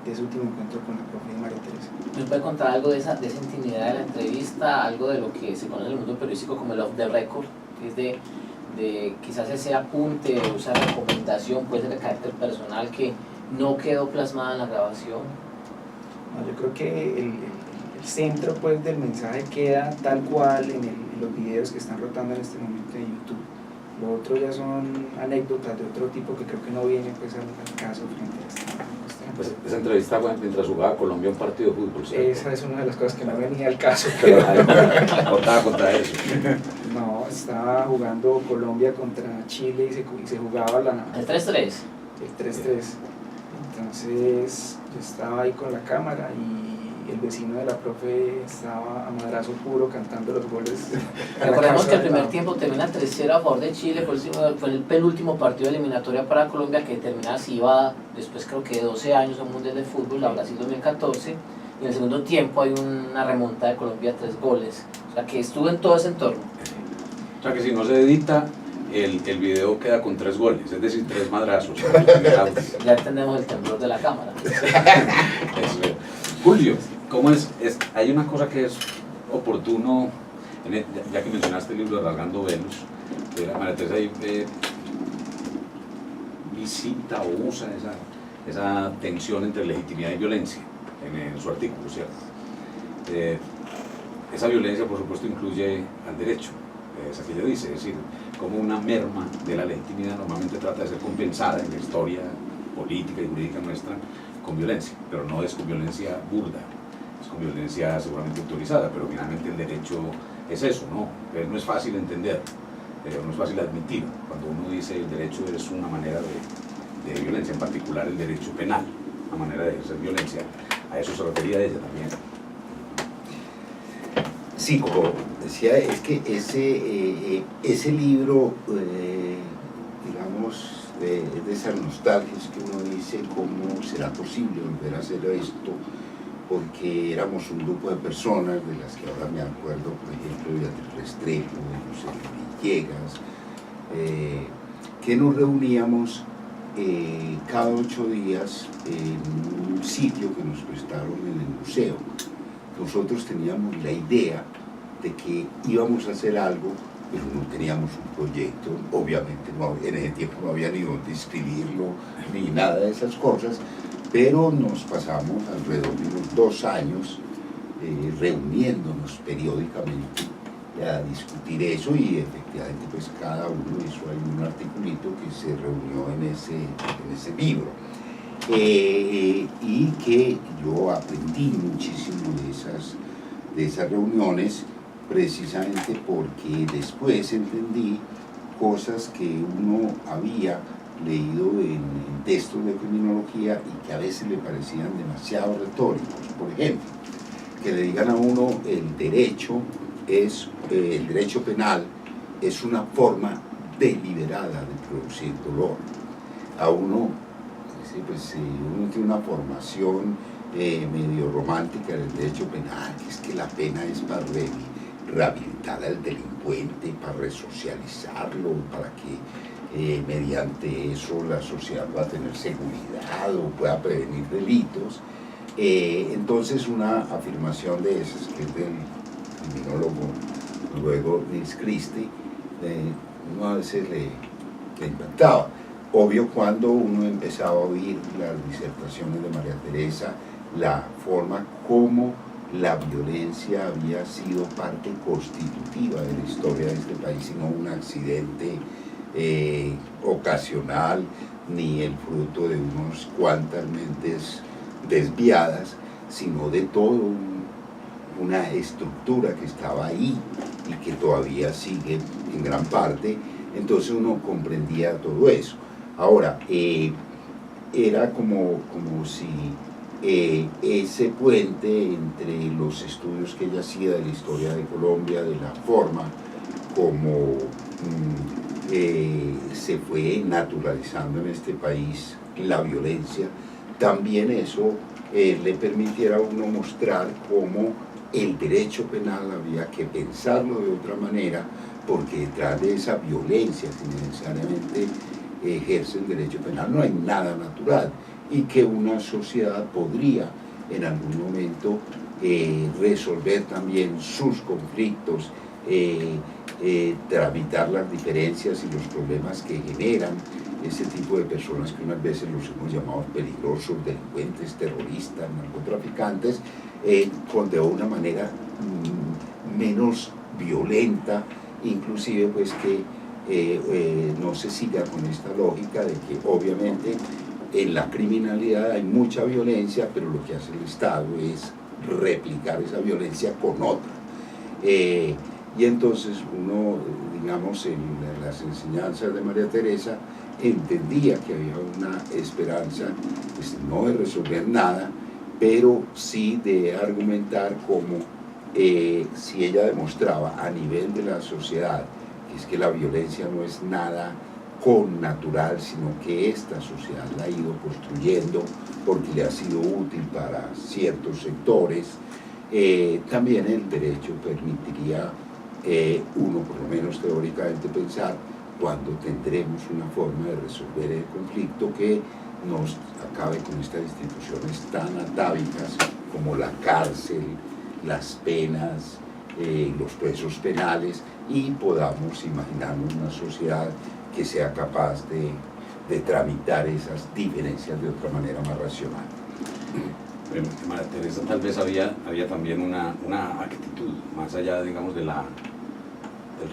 de ese último encuentro con la profe María Teresa. ¿Nos puede contar algo de esa intimidad de la entrevista, algo de lo que se conoce en el mundo periodístico como el off the record, que es de quizás ese apunte, esa recomendación, puede ser de carácter personal, que no quedó plasmada en la grabación? No, yo creo que el centro, pues, del mensaje queda tal cual en los videos que están rotando en este momento en YouTube. Lo otro ya son anécdotas de otro tipo que creo que no vienen, pues, al caso frente a esta cuestión. Pues esa entrevista fue mientras jugaba Colombia un partido de fútbol, ¿cierto? Esa es una de las cosas que no venía al caso. Pero contaba contra eso. No, estaba jugando Colombia contra Chile y se jugaba ¿El 3-3? el 3-3. Entonces yo estaba ahí con la cámara y el vecino de la profe estaba a madrazo puro cantando los goles. Recordemos que el primer tiempo termina 3-0 a favor de Chile, fue el penúltimo partido de eliminatoria para Colombia, que termina así, iba después creo que 12 años a un Mundial de Fútbol, a Brasil 2014, y en el segundo tiempo hay una remonta de Colombia, 3 goles, o sea que estuvo en todo ese entorno. O sea que si no se edita, el video queda con 3 goles, es decir, 3 madrazos. Ya entendemos el temblor de la cámara. Julio, ¿cómo es? Hay una cosa que es oportuno, ya que mencionaste el libro de Rasgando Velos, María Teresa ahí visita o usa esa tensión entre legitimidad y violencia en su artículo, ¿cierto? Esa violencia, por supuesto, incluye al derecho, es aquello dice, es decir, como una merma de la legitimidad normalmente trata de ser compensada en la historia política y jurídica nuestra con violencia, pero no es con violencia burda, es con violencia seguramente autorizada, pero finalmente el derecho es eso, ¿no? Pero no es fácil entender, no es fácil admitir cuando uno dice el derecho es una manera de violencia, en particular el derecho penal, una manera de ejercer violencia. A eso se refería ella también. Sí, como decía, es que ese libro, digamos, de esas nostalgias que uno dice, ¿cómo será posible volver a hacer esto? Porque éramos un grupo de personas, de las que ahora me acuerdo, por ejemplo, de Beatriz Restrepo, de José Villegas, que nos reuníamos cada 8 días en un sitio que nos prestaron en el museo. Nosotros teníamos la idea de que íbamos a hacer algo, pero no teníamos un proyecto, obviamente en ese tiempo no había ni dónde escribirlo, ni nada de esas cosas, pero nos pasamos alrededor de unos 2 años reuniéndonos periódicamente a discutir eso, y efectivamente pues cada uno hizo ahí un articulito que se reunió en ese libro. Y que yo aprendí muchísimo de esas reuniones, precisamente porque después entendí cosas que uno había leído en textos de criminología y que a veces le parecían demasiado retóricos. Por ejemplo, que le digan a uno el derecho penal es una forma deliberada de producir dolor. A uno, sí, pues, uno tiene una formación medio romántica del derecho penal, que es que la pena es para rehabilitar al delincuente, para resocializarlo, para que mediante eso la sociedad pueda tener seguridad o pueda prevenir delitos. Entonces una afirmación de esas, que es del criminólogo luego Nils Christie, uno a veces le impactaba. Obvio, cuando uno empezaba a oír las disertaciones de María Teresa, la forma como la violencia había sido parte constitutiva de la historia de este país, y no un accidente ocasional, ni el fruto de unas cuantas mentes desviadas, sino de todo una estructura que estaba ahí y que todavía sigue en gran parte. Entonces uno comprendía todo eso. Ahora, era como si ese puente entre los estudios que ella hacía de la historia de Colombia, de la forma como se fue naturalizando en este país la violencia, también eso le permitiera a uno mostrar cómo el derecho penal había que pensarlo de otra manera, porque detrás de esa violencia que necesariamente ejerce el derecho penal no hay nada natural, y que una sociedad podría en algún momento resolver también sus conflictos, tramitar las diferencias y los problemas que generan ese tipo de personas que unas veces los hemos llamado peligrosos, delincuentes, terroristas, narcotraficantes, de una manera menos violenta, inclusive pues que no se siga con esta lógica de que obviamente en la criminalidad hay mucha violencia, pero lo que hace el Estado es replicar esa violencia con otra. Y entonces uno, digamos, en las enseñanzas de María Teresa, entendía que había una esperanza, pues, no de resolver nada, pero sí de argumentar como si ella demostraba a nivel de la sociedad que es que la violencia no es nada connatural, sino que esta sociedad la ha ido construyendo porque le ha sido útil para ciertos sectores, también el derecho permitiría uno, por lo menos teóricamente, pensar cuando tendremos una forma de resolver el conflicto que nos acabe con estas instituciones tan atávicas como la cárcel, las penas, los presos penales, y podamos imaginarnos una sociedad que sea capaz de tramitar esas diferencias de otra manera más racional. Bueno, María Teresa, tal vez había también una actitud, más allá, digamos, del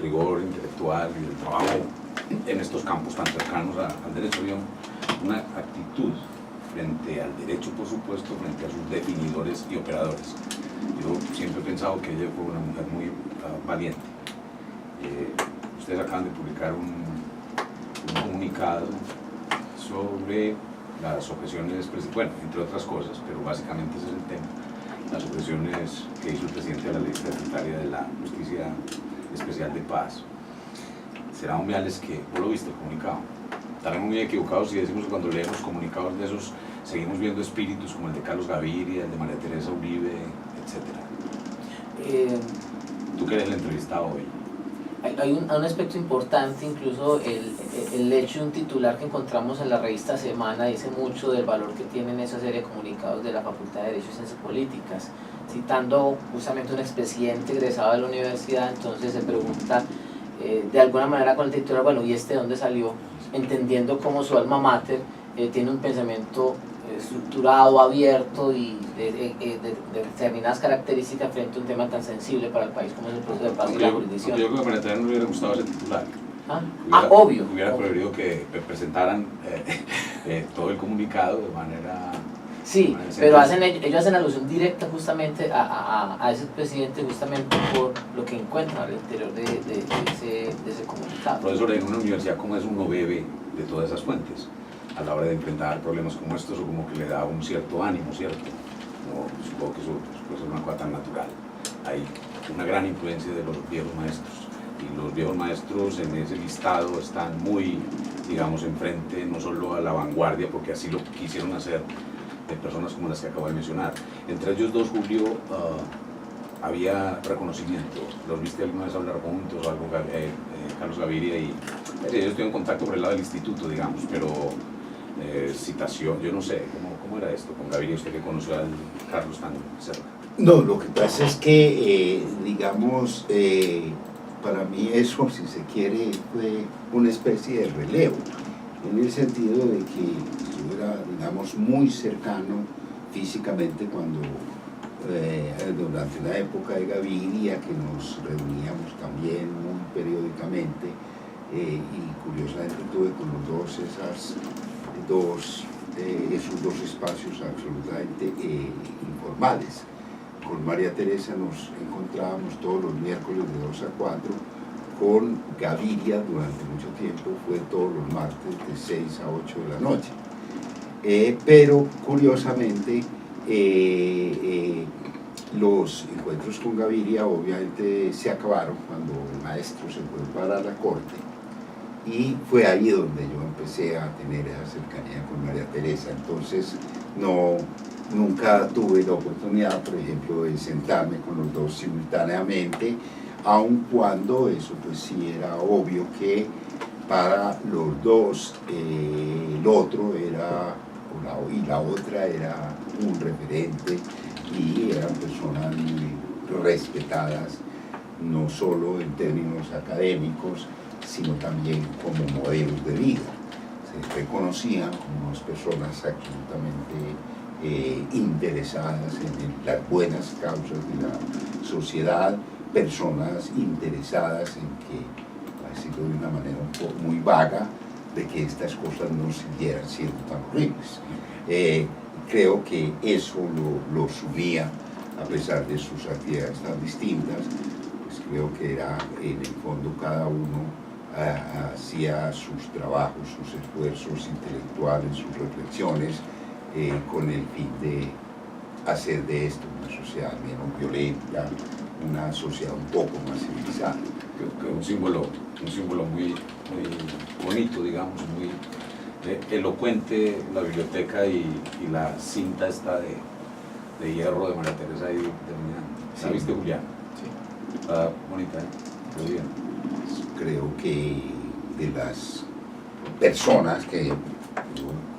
rigor intelectual y del trabajo en estos campos tan cercanos al derecho, había una actitud frente al derecho, por supuesto, frente a sus definidores y operadores. Yo siempre he pensado que ella fue una mujer muy valiente. Ustedes acaban de publicar un comunicado sobre las objeciones, bueno, entre otras cosas, pero básicamente ese es el tema, las objeciones que hizo el presidente de la Ley Estatutaria de la Justicia Especial de Paz. Será un viales que, vos lo viste el comunicado, estaremos muy equivocados si decimos que cuando leemos comunicados de esos seguimos viendo espíritus como el de Carlos Gaviria, el de María Teresa Uribe, etc. Tú que eres el entrevistado hoy. Hay un aspecto importante, incluso el hecho de un titular que encontramos en la revista Semana dice mucho del valor que tienen esa serie de comunicados de la Facultad de Derecho y Ciencias Políticas, citando justamente un expresidente egresado de la universidad. Entonces se pregunta de alguna manera con el titular, bueno, ¿y este de dónde salió? Entendiendo cómo su alma mater tiene un pensamiento estructurado, abierto y de determinadas características frente a un tema tan sensible para el país como es el proceso de paz y la jurisdicción. Yo creo que a María Teresa no le hubiera gustado ese titular. Obvio. Hubiera preferido que presentaran todo el comunicado de manera... Sí, pero ellos hacen alusión directa justamente a ese presidente, justamente por lo que encuentran al interior de ese comunicado. Profesor, en una universidad como es uno bebe de todas esas fuentes a la hora de enfrentar problemas como estos, o como que le da un cierto ánimo, ¿cierto? No, supongo que eso puede ser una cosa tan natural. Hay una gran influencia de los viejos maestros, y los viejos maestros en ese listado están muy, digamos, enfrente, no solo a la vanguardia, porque así lo quisieron hacer, de personas como las que acabo de mencionar. Entre ellos dos, Julio, había reconocimiento. ¿Los viste alguna vez hablar juntos o algo? Carlos Gaviria y... Yo estoy en contacto por el lado del instituto, digamos, pero citación, yo no sé, ¿cómo era esto con Gaviria? Usted que conoció a Carlos tan cerca. No, lo que pasa es que, digamos, para mí eso, si se quiere, fue una especie de relevo, en el sentido de que yo era, digamos, muy cercano físicamente cuando, durante la época de Gaviria, que nos reuníamos también muy periódicamente, y curiosamente tuve con los dos esos dos espacios absolutamente informales. Con María Teresa nos encontrábamos todos los miércoles de 2 a 4, con Gaviria durante mucho tiempo fue todos los martes de 6 a 8 de la noche. Pero curiosamente los encuentros con Gaviria obviamente se acabaron cuando el maestro se fue para la corte, y fue ahí donde yo empecé a tener esa cercanía con María Teresa. Entonces nunca tuve la oportunidad, por ejemplo, de sentarme con los dos simultáneamente, aun cuando eso pues sí era obvio que para los dos el otro era, y la otra era un referente, y eran personas muy respetadas, no solo en términos académicos, sino también como modelos de vida. Se reconocían como unas personas absolutamente interesadas en las buenas causas de la sociedad, personas interesadas en que, para decirlo de una manera un poco muy vaga, de que estas cosas no siguieran siendo tan horribles. Creo que eso lo subía, a pesar de sus actividades tan distintas. Pues creo que era, en el fondo, cada uno hacía sus trabajos, sus esfuerzos intelectuales, sus reflexiones, con el fin hacer de esto una sociedad menos violenta, una sociedad un poco más civilizada. Creo que un símbolo muy, muy bonito, digamos, muy elocuente, la biblioteca y la cinta esta de hierro de María Teresa ahí terminando. ¿La viste, Julián? Sí. Está bonita, muy bien. Creo que de las personas que he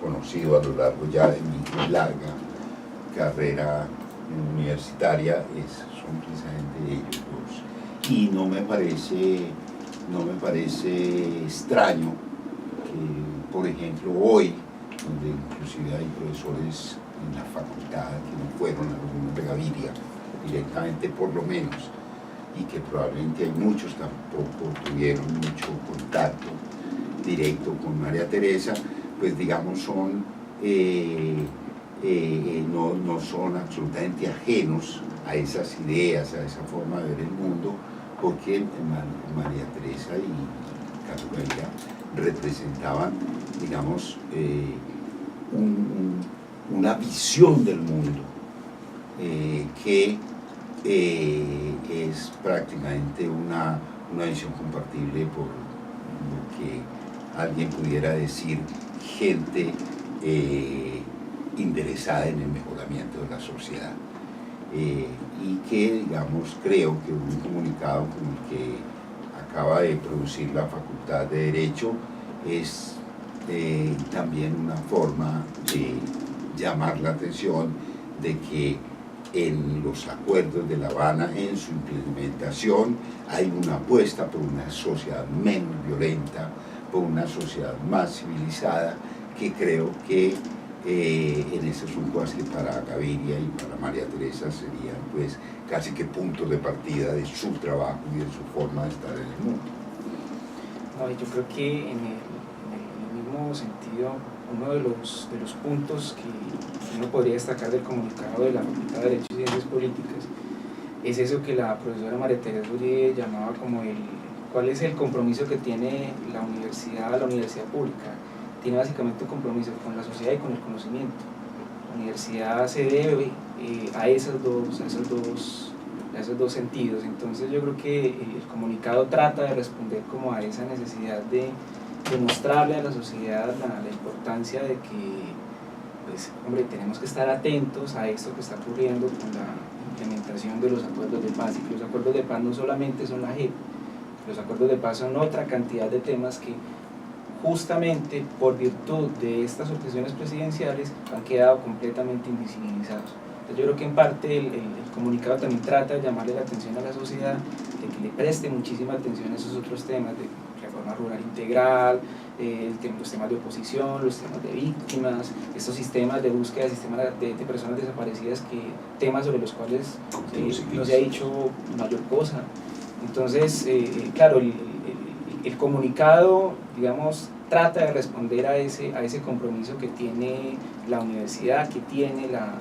conocido a lo largo ya de mi larga carrera universitaria son precisamente ellos dos. Y no me parece extraño que, por ejemplo, hoy, donde inclusive hay profesores en la facultad que no fueron alumnos de Gaviria, directamente por lo menos, y que probablemente hay muchos tampoco tuvieron mucho contacto directo con María Teresa, pues digamos no son absolutamente ajenos a esas ideas, a esa forma de ver el mundo, porque María Teresa y Carlos Gaviria representaban, digamos, una visión del mundo que es prácticamente una visión compartible por lo que alguien pudiera decir gente interesada en el mejoramiento de la sociedad. Y que, digamos, creo que un comunicado como el que acaba de producir la Facultad de Derecho es también una forma de llamar la atención de que en los acuerdos de La Habana, en su implementación, hay una apuesta por una sociedad menos violenta, por una sociedad más civilizada, que creo que en ese asunto así para Gaviria y para María Teresa serían pues casi que puntos de partida de su trabajo y de su forma de estar en el mundo. No, yo creo que en el mismo sentido, uno de los puntos que uno podría destacar del comunicado de la Facultad de Derecho y Ciencias Políticas es eso que la profesora María Teresa Uribe llamaba como cuál es el compromiso que tiene la universidad pública. Tiene básicamente un compromiso con la sociedad y con el conocimiento. La universidad se debe a esos dos sentidos. Entonces yo creo que el comunicado trata de responder como a esa necesidad de mostrarle a la sociedad la importancia de que, pues, hombre, tenemos que estar atentos a esto que está ocurriendo con la implementación de los acuerdos de paz, y que los acuerdos de paz no solamente son la JEP, los acuerdos de paz son otra cantidad de temas que justamente por virtud de estas objeciones presidenciales han quedado completamente invisibilizados. Entonces yo creo que en parte el comunicado también trata de llamarle la atención a la sociedad, de que le preste muchísima atención a esos otros temas de reforma rural integral, los temas de oposición, los temas de víctimas, estos sistemas de búsqueda, sistemas de personas desaparecidas, temas sobre los cuales no se ha dicho mayor cosa. Entonces, claro, el comunicado, digamos, trata de responder a ese compromiso que tiene la universidad, que tiene la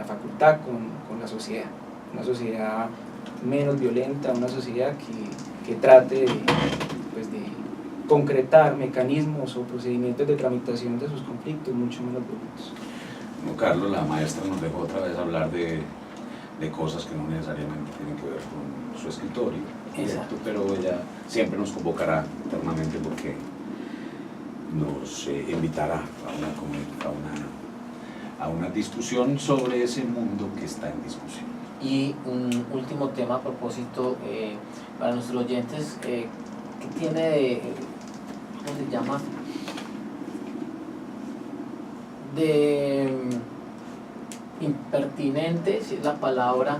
facultad con la sociedad, una sociedad menos violenta, una sociedad que trate de concretar mecanismos o procedimientos de tramitación de sus conflictos mucho menos violentos. Bueno, Carlos, la maestra nos dejó otra vez hablar de cosas que no necesariamente tienen que ver con su escritorio, ¿cierto? Pero ella siempre nos convocará eternamente porque nos invitará a una discusión sobre ese mundo que está en discusión. Y un último tema a propósito para nuestros oyentes, que tiene de, ¿cómo se llama? De impertinente, si es la palabra,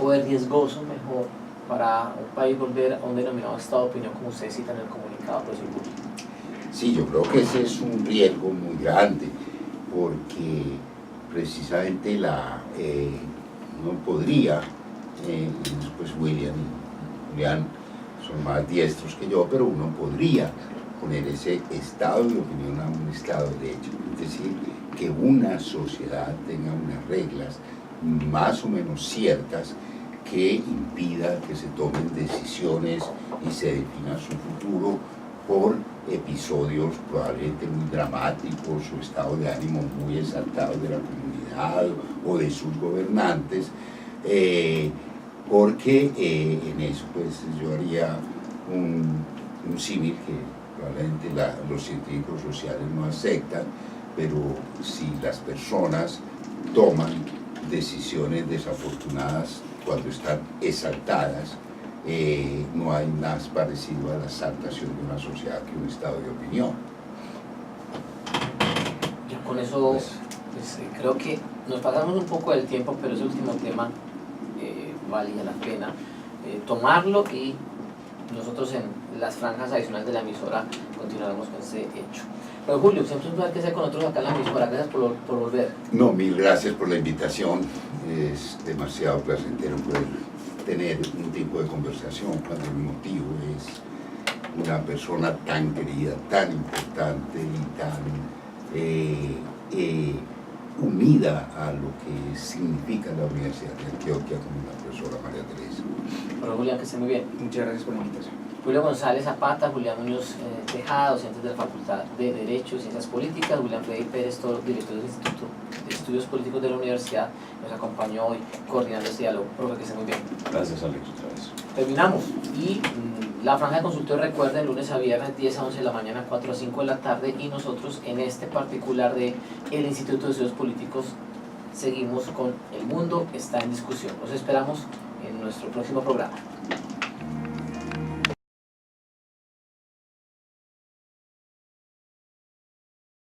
o de riesgoso mejor, para un país volver a un denominado estado de opinión, como usted cita en el comunicado, profesor Burri. Sí, yo creo que ese es un riesgo muy grande, porque precisamente uno podría, pues William y Julián son más diestros que yo, pero uno podría poner ese estado de opinión a un estado de derecho, es decir, que una sociedad tenga unas reglas más o menos ciertas que impida que se tomen decisiones y se defina su futuro por episodios probablemente muy dramáticos o estados de ánimo muy exaltados de la comunidad. manejado o de sus gobernantes, porque en eso pues yo haría un símil que probablemente los científicos sociales no aceptan, pero si las personas toman decisiones desafortunadas cuando están exaltadas, no hay más parecido a la exaltación de una sociedad que un estado de opinión. Ya con eso pues, creo que nos pasamos un poco del tiempo, pero ese último tema valía la pena tomarlo, y nosotros en las franjas adicionales de la emisora continuaremos con ese hecho. Pero Julio, siempre es un placer que sea con nosotros acá en la emisora. Gracias por volver. No, mil gracias por la invitación. Es demasiado placentero poder tener un tipo de conversación cuando el motivo es una persona tan querida, tan importante y tan unida a lo que significa la Universidad de Antioquia como la profesora María Teresa. Bueno, Julián, que esté muy bien. Muchas gracias por la invitación. Julio González Zapata, Julián Muñoz Tejada, docentes de la Facultad de Derecho y Ciencias Políticas, Julián Freddy Pérez, director del Instituto de Estudios Políticos de la Universidad, nos acompañó hoy coordinando este diálogo. Profe, que esté muy bien. Gracias, Alex, otra vez. Terminamos. Y la franja de consultorio, recuerden, lunes a viernes, 10 a 11 de la mañana, 4 a 5 de la tarde, y nosotros en este particular de el Instituto de Estudios Políticos seguimos con El Mundo está en discusión. Los esperamos en nuestro próximo programa.